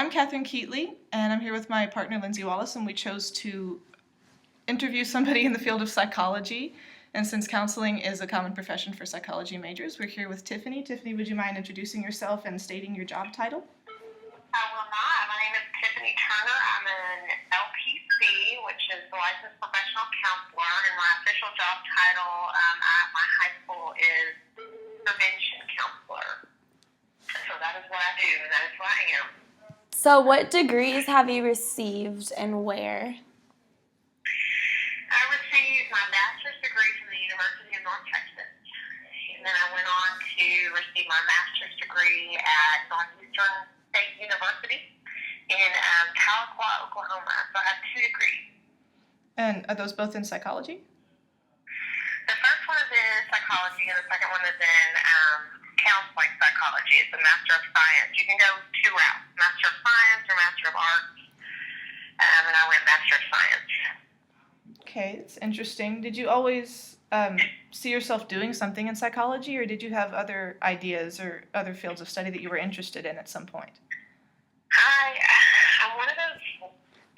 I'm Catherine Keatley, and I'm here with my partner Lindsay Wallace, and we chose to interview somebody in the field of psychology. And since counseling is a common profession for psychology majors, we're here with Tiffany. Tiffany, would you mind introducing yourself and stating your job title? I will not. My name is Tiffany Turner. I'm an LPC, which is the Licensed Professional Counselor, and my official job title at my high school is Prevention Counselor. So that is what I do, and that is what I am. So what degrees have you received and where? I received my bachelor's degree from the University of North Texas, and then I went on to receive my master's degree at Northeastern State University in Tahlequah, Oklahoma. So I have 2 degrees. And are those both in psychology? The first one is in psychology, and the second one is in counseling psychology. It's a Master of Science. You can go 2 routes, Master of Science or Master of Arts, and I went Master of Science. Okay, it's interesting. Did you always see yourself doing something in psychology, or did you have other ideas or other fields of study that you were interested in at some point? I'm one of those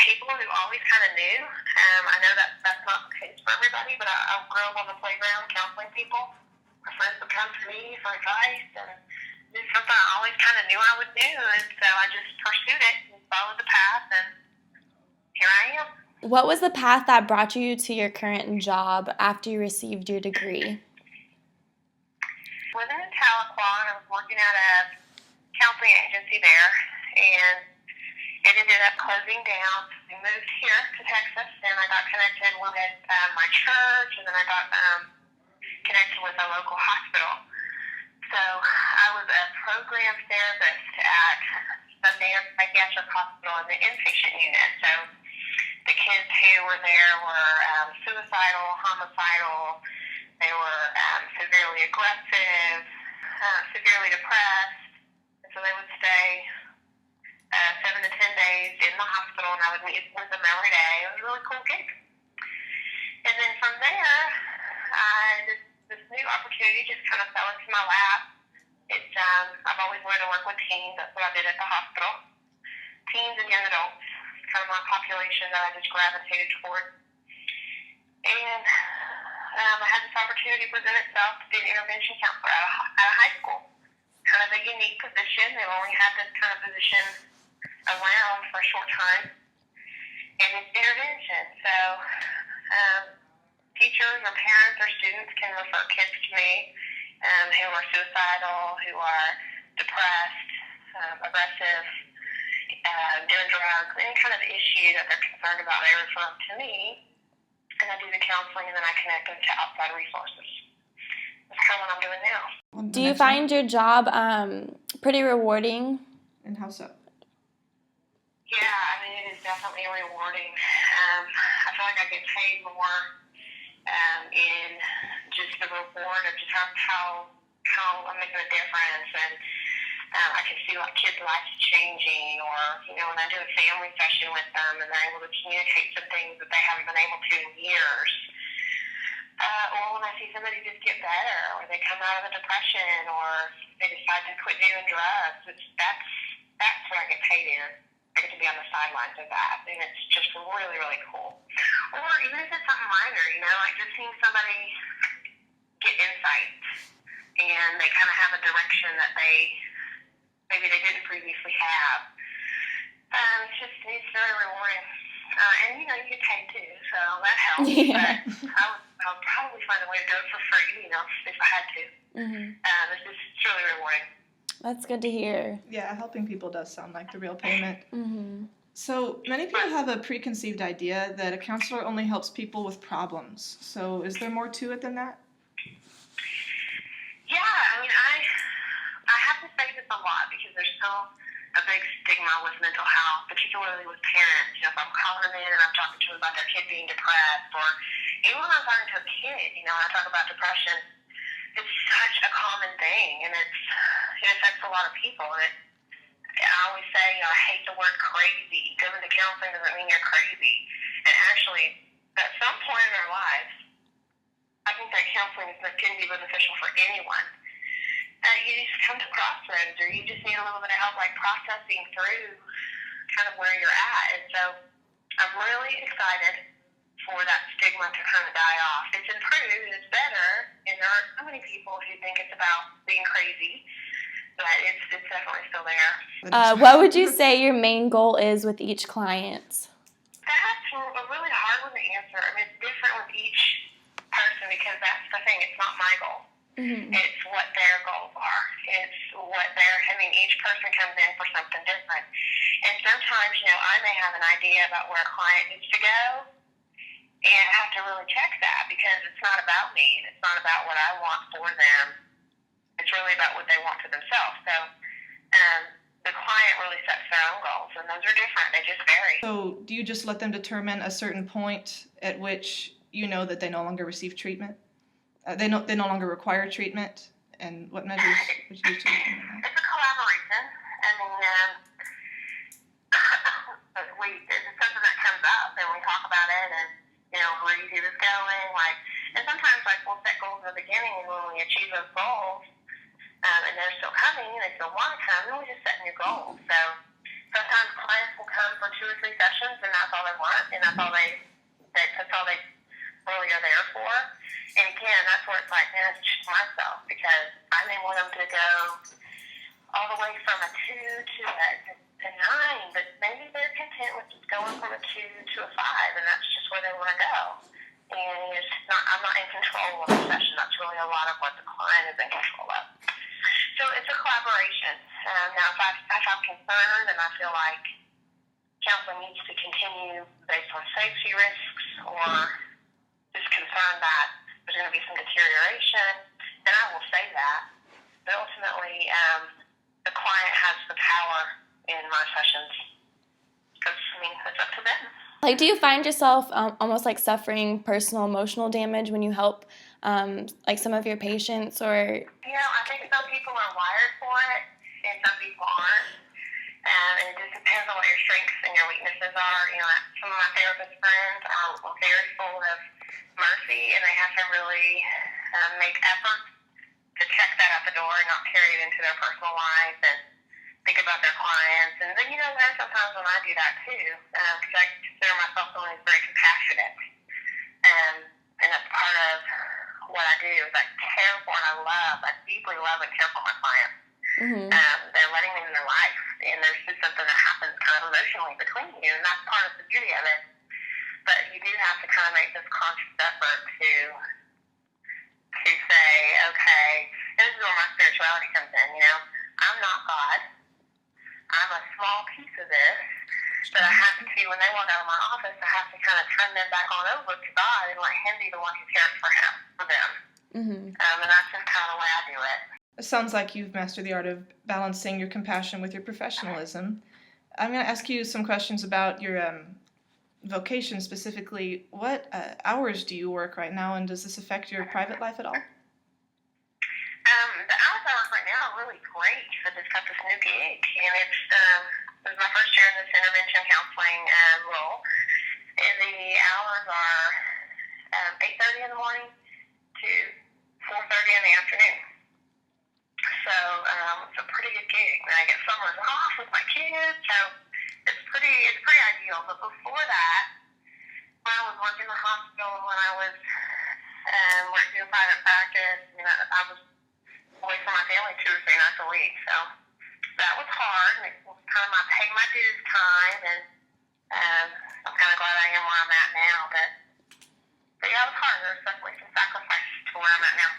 people who always kind of knew. I know that's not the case for everybody, but I grew up on the playground counseling people. My friends would come to me for advice, and it's something I always kind of knew I would do, and so I just pursued it and followed the path, and here I am. What was the path that brought you to your current job after you received your degree? I was in Tahlequah, and I was working at a counseling agency there, and it ended up closing down. We moved here to Texas, and I got connected with my church, and then I got connected with a local hospital. So I was a program therapist at the Mayo Psychiatric Hospital in the inpatient unit. So the kids who were there were suicidal, homicidal. They were severely aggressive, severely depressed. And so they would stay 7 to 10 days in the hospital, and I would meet with them every day. It was a really cool gig. And then from there, this new opportunity just kind of fell into my lap. I've always wanted to work with teens. That's what I did at the hospital. Teens and young adults, kind of my population that I just gravitated toward. And I had this opportunity present itself to be an intervention counselor at a high school. Kind of a unique position. They've only had this kind of position around for a short time. And it's intervention. So teachers or parents or students can refer kids to me who are suicidal, who are depressed, aggressive, doing drugs, any kind of issue that they're concerned about. They refer them to me, and I do the counseling, and then I connect them to outside resources. That's kind of what I'm doing now. Do you find your job pretty rewarding? And how so? Yeah, I mean, it is definitely rewarding. I feel like I get paid more in just the reward of just how I'm making a difference, and I can see like kids' lives changing, or when I do a family session with them and they're able to communicate some things that they haven't been able to in years, or when I see somebody just get better, or they come out of a depression, or they decide to quit doing drugs. That's what I get paid in. I get to be on the sidelines of that, and it's just really, really cool. Or even if it's something minor, like just seeing somebody get insight, and they kind of have a direction that maybe they didn't previously have. It's very rewarding. And you get paid too, so that helps. Yeah. But I would probably find a way to do it for free, if I had to. Mm-hmm. It's really rewarding. That's good to hear. Yeah, helping people does sound like the real payment. Mm-hmm. So many people have a preconceived idea that a counselor only helps people with problems. So is there more to it than that? Yeah, I mean, I have to say this a lot because there's still a big stigma with mental health, particularly with parents. If I'm calling them in and I'm talking to them about their kid being depressed, or even when I'm talking to a kid, and I talk about depression, it's such a common thing, and it affects a lot of people. And I always say, I hate the word crazy. Going to counseling doesn't mean you're crazy. And actually, at some point in our lives, I think that counseling can be beneficial for anyone. You just come to crossroads, or you just need a little bit of help, like processing through kind of where you're at. And so I'm really excited for that stigma to kind of die off. It's improved, it's better, and there aren't so many people who think it's about being crazy, but it's definitely still there. What would you say your main goal is with each client? That's a really hard one to answer. I mean, it's different with each person because that's the thing. It's not my goal. Mm-hmm. It's what their goals are. It's what each person comes in for something different. And sometimes, I may have an idea about where a client needs to go, and I have to really check that because it's not about me and it's not about what I want for them. It's really about what they want for themselves. So the client really sets their own goals, and those are different. They just vary. So do you just let them determine a certain point at which you know that they no longer receive treatment? They no longer require treatment? And what measures would you use to determine that? It's a collaboration. I mean, it's something that comes up, and we talk about it, and, where do you see this going? And sometimes, we'll set goals in the beginning, and when we achieve those goals, and they're still coming, and they still want to come, then we just set new goals. So sometimes clients will come for 2 or 3 sessions, and that's all they want, and that's all they really are there for. And again, that's where it's like, man, it's just myself, because I may want them to go all the way from a 2 to a 9, but maybe they're content with just going from a 2 to a 5, and that's just where they want to go. And I'm not in control of the session. That's really a lot of what the client is in control of. So it's a collaboration. Now, if I'm concerned and I feel like counseling needs to continue based on safety risks or just concerned that there's going to be some deterioration, then I will say that. But ultimately, the client has the power in my sessions because, it's up to them. Do you find yourself almost suffering personal emotional damage when you help some of your patients, or? I think some people are wired for it and some people aren't. And it just depends on what your strengths and your weaknesses are. Some of my therapist friends are very full of mercy, and they have to really make efforts to check that out the door and not carry it into their personal life and think about their clients. And then, there's sometimes when I do that too, because I consider myself someone who's very compassionate. And that's part of what I do is I care for and I deeply love and care for my clients. Mm-hmm. They're letting me in their life, and there's just something that happens kind of emotionally between you, and that's part of the beauty of it. But you do have to kind of make this conscious effort to say, okay, and this is where my spirituality comes in. I'm not God. I'm a small piece of this, but I have to, when they walk out of my office, I have to kind of turn them back on over to God and let Him be the one who cares for them. Mm-hmm. And that's just kind of the way I do it. It sounds like you've mastered the art of balancing your compassion with your professionalism. I'm going to ask you some questions about your vocation specifically. What hours do you work right now, and does this affect your private life at all? The hours I work right now are really great. I just got this new gig, and it was my first year in this intervention counseling role. And the hours are 8:30 in the morning to 4:30 in the afternoon. So it's a pretty good gig. And I get summers off with my kids, so it's pretty ideal. But before that, when I was working in the hospital, when I was working in private practice, I was away from my family 2 or 3 nights a week. So that was hard, and it was kind of my pay my dues time, and I'm kind of glad I am where I'm at now. But yeah, it was hard. There's definitely some sacrifice to where I'm at now.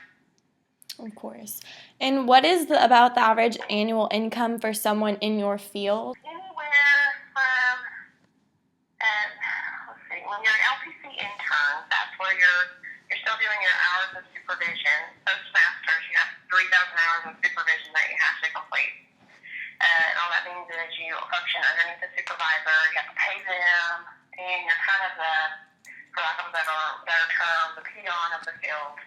Of course. And what is about the average annual income for someone in your field? Anywhere from, when you're an LPC intern, that's where you're still doing your hours of supervision. Postmasters, you have 3,000 hours of supervision that you have to complete. And all that means is you function underneath the supervisor, you have to pay them, and you're kind of for lack of a better term, the peon of the field.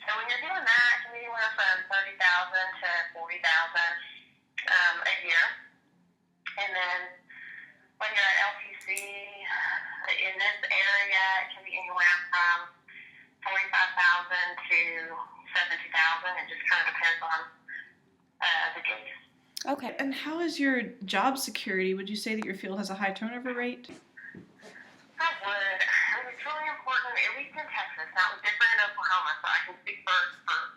So when you're doing that, it can be anywhere from $30,000 to $40,000 a year. And then when you're at LTC, in this area, it can be anywhere from $45,000 to $70,000. It just kind of depends on the case. Okay. And how is your job security? Would you say that your field has a high turnover rate? I would. It's really important, at least in Texas. Now, it's different in Oklahoma, so I can speak for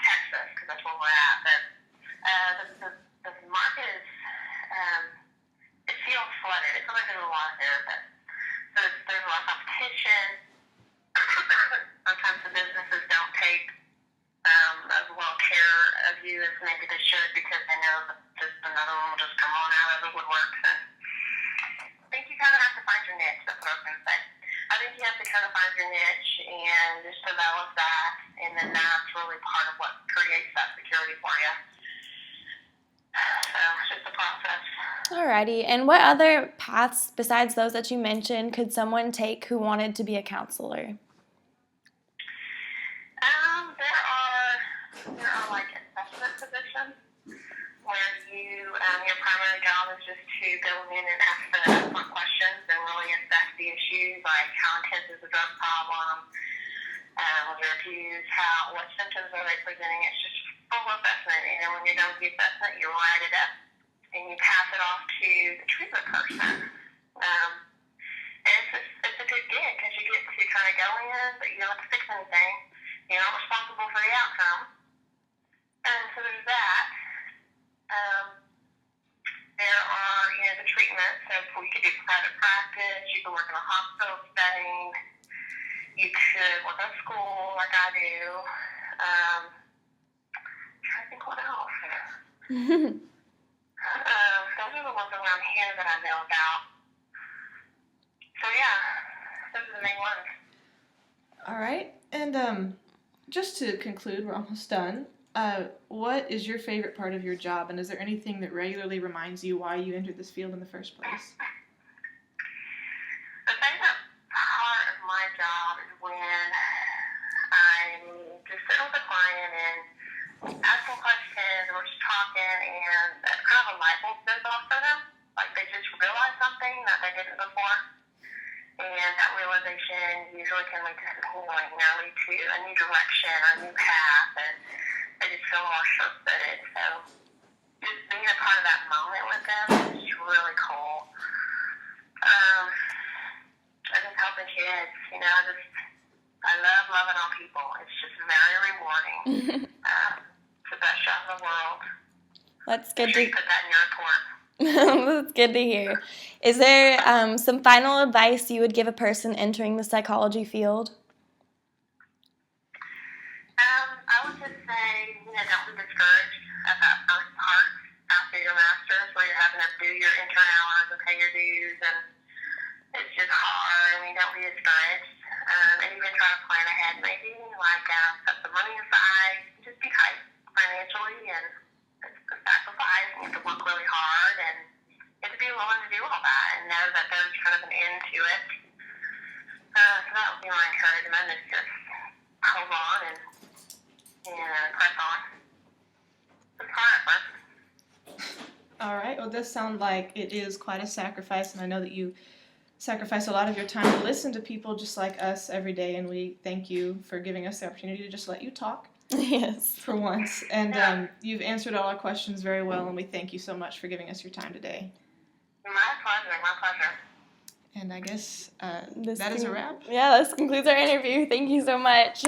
Texas because that's where we're at. But the market is, it feels flooded. It feels like there's a lot there, but there's a lot of competition. Sometimes the businesses don't take as well care of you as maybe they should because they know that just another one will just come on out of the woodworks. And I think you kind of have to find your niche. That's what I was going to say. I think you have to kind of find your niche and just develop that, and then that's really part of what creates that security for you. So it's just a process. Alrighty. And what other paths besides those that you mentioned could someone take who wanted to be a counselor? There are like assessment positions where your primary job is just to go in and ask the excellent questions and really assess the issues, like how intense is the drug problem, was there abuse, what symptoms are they presenting. It's just full assessment, and then when you're done with the assessment, you write it up and you pass it off to the treatment person. And it's a good gig because you get to kind of go in, but you don't have to fix anything. You're not responsible for the outcome. And so there's that. There are, the treatment. So you could do private practice. You could work in a hospital setting. You could work in a school like I do. I'm trying to think what else. Those are the ones around here that I know about. So yeah, those are the main ones. All right. And just to conclude, we're almost done. What is your favorite part of your job, and is there anything that regularly reminds you why you entered this field in the first place? The favorite part of my job is when I'm just sitting with a client and asking questions, we're just talking, and it's kind of a light bulb goes off for them. Like they just realize something that they didn't before. And that realization usually can lead to some healing, lead to a new direction or a new path, and they just feel more sure-footed. So just being a part of that moment with them is really cool. I just helping kids, I love loving on people. It's just very rewarding. It's the best job in the world. That's good to put that in your report. That's good to hear. Is there some final advice you would give a person entering the psychology field? I would just say, don't be discouraged at that first part after your master's where you're having to do your intern hours and pay your dues, and it's just hard. Don't be discouraged. And even try to plan ahead, maybe, set some money aside. Just be tight financially, and it's a sacrifice. You have to work really hard, and you have to be willing to do all that and know that there's kind of an end to it. So that would be my encouragement, is just hold on and press on. It's hard at first. All right. Well, this sounds like it is quite a sacrifice, and I know that you sacrifice a lot of your time to listen to people just like us every day, and we thank you for giving us the opportunity to just let you talk. Yes. For once. And you've answered all our questions very well, and we thank you so much for giving us your time today. My pleasure. And I guess that is a wrap. Yeah, this concludes our interview. Thank you so much.